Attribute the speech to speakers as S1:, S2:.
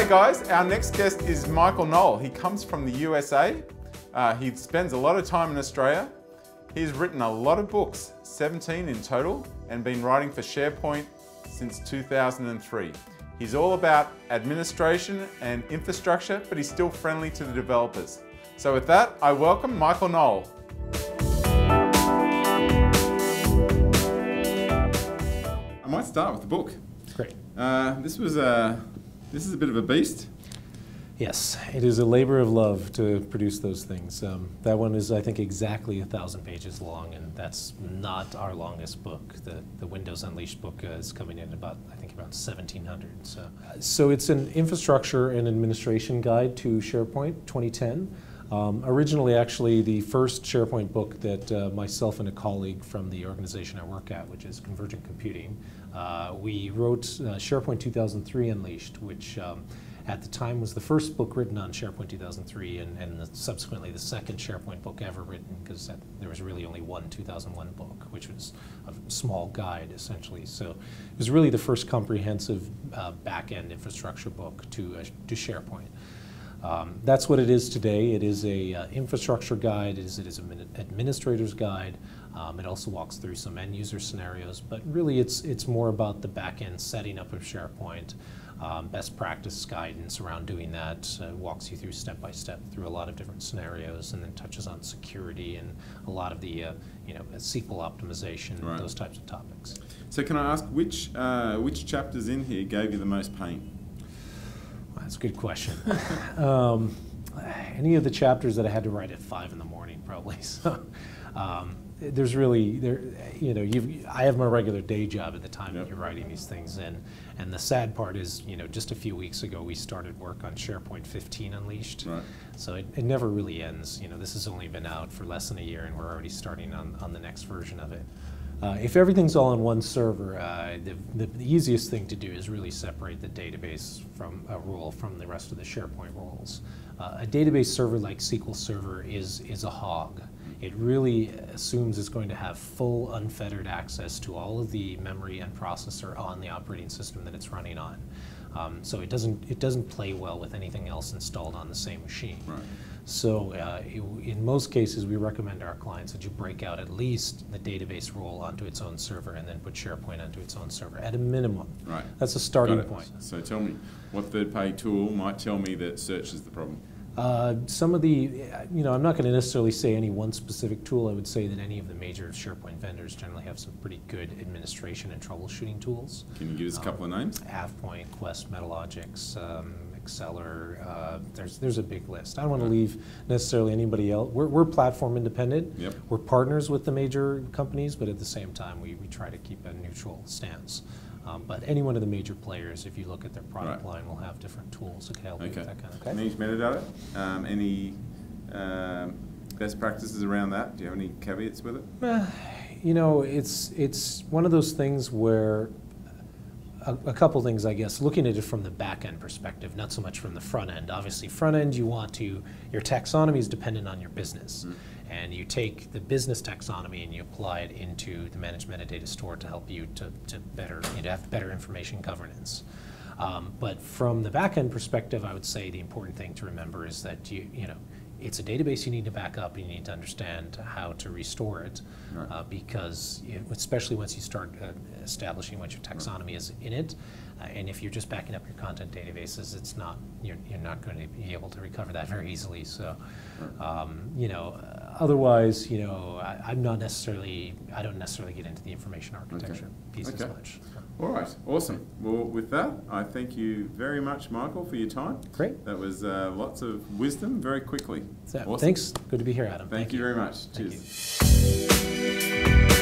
S1: G'day guys, our next guest is Michael Noel. He comes from the USA. He spends a lot of time in Australia. He's written a lot of books, 17 in total, and been writing for SharePoint since 2003. He's all about administration and infrastructure, but he's still friendly to the developers. So with that, I welcome Michael Noel. I might start with the book.
S2: Great.
S1: This is a bit of a beast.
S2: Yes, it is a labor of love to produce those things. That one is, I think, exactly 1,000 pages long, and that's not our longest book. The Windows Unleashed book is coming in about, I think, about 1,700. So it's an infrastructure and administration guide to SharePoint 2010. Originally, actually, the first SharePoint book that myself and a colleague from the organization I work at, which is Convergent Computing, we wrote SharePoint 2003 Unleashed, which at the time was the first book written on SharePoint 2003 and subsequently the second SharePoint book ever written, because there was really only one 2001 book, which was a small guide essentially. So it was really the first comprehensive back-end infrastructure book to SharePoint. That's what it is today. It is a infrastructure guide, it is an administrator's guide. It also walks through some end user scenarios, but really it's more about the back-end setting up of SharePoint, best practice guidance around doing that, walks you through step-by-step through a lot of different scenarios, and then touches on security and a lot of the SQL optimization, right, those types of topics.
S1: So can I ask which chapters in here gave you the most pain?
S2: That's a good question. Any of the chapters that I had to write at 5 in the morning, probably. So there's really, I have my regular day job at the time that you're writing these things, and the sad part is, just a few weeks ago we started work on SharePoint 15 Unleashed. Right. So it never really ends. This has only been out for less than a year, and we're already starting on the next version of it. If everything's all on one server, the easiest thing to do is really separate the database role from the rest of the SharePoint roles. A database server like SQL Server is a hog. It really assumes it's going to have full unfettered access to all of the memory and processor on the operating system that it's running on. So it doesn't play well with anything else installed on the same machine. Right. So in most cases, we recommend to our clients that you break out at least the database role onto its own server and then put SharePoint onto its own server at a minimum. Right. That's a starting point.
S1: So tell me, what third-party tool might tell me that search is the problem?
S2: Some of the, I'm not going to necessarily say any one specific tool. I would say that any of the major SharePoint vendors generally have some pretty good administration and troubleshooting tools.
S1: Can you give us a couple of names?
S2: AvePoint, Quest, Metalogix, Exceller, there's a big list. I don't want to leave necessarily anybody else. We're platform independent. Yep. We're partners with the major companies, but at the same time we try to keep a neutral stance. But any one of the major players, if you look at their product line, will have different tools that can help you with that kind of thing.
S1: Managed metadata? Any best practices around that? Do you have any caveats with it?
S2: It's one of those things where a couple things, I guess, looking at it from the back end perspective, not so much from the front end. Obviously, front end, your taxonomy is dependent on your business. Mm-hmm. And you take the business taxonomy and you apply it into the managed metadata store to help you to have better information governance. But from the back end perspective, I would say the important thing to remember is that it's a database you need to back up, and you need to understand how to restore it, right, because especially once you start establishing what your taxonomy is in it, and if you're just backing up your content databases, it's not you're not going to be able to recover that very easily. So, otherwise, I don't necessarily get into the information architecture piece as much.
S1: All right, awesome. Well, with that, I thank you very much, Michael, for your time.
S2: Great.
S1: That was lots of wisdom very quickly.
S2: Awesome. Thanks. Good to be here, Adam.
S1: Thank you very much.
S2: Thank
S1: Cheers.
S2: You.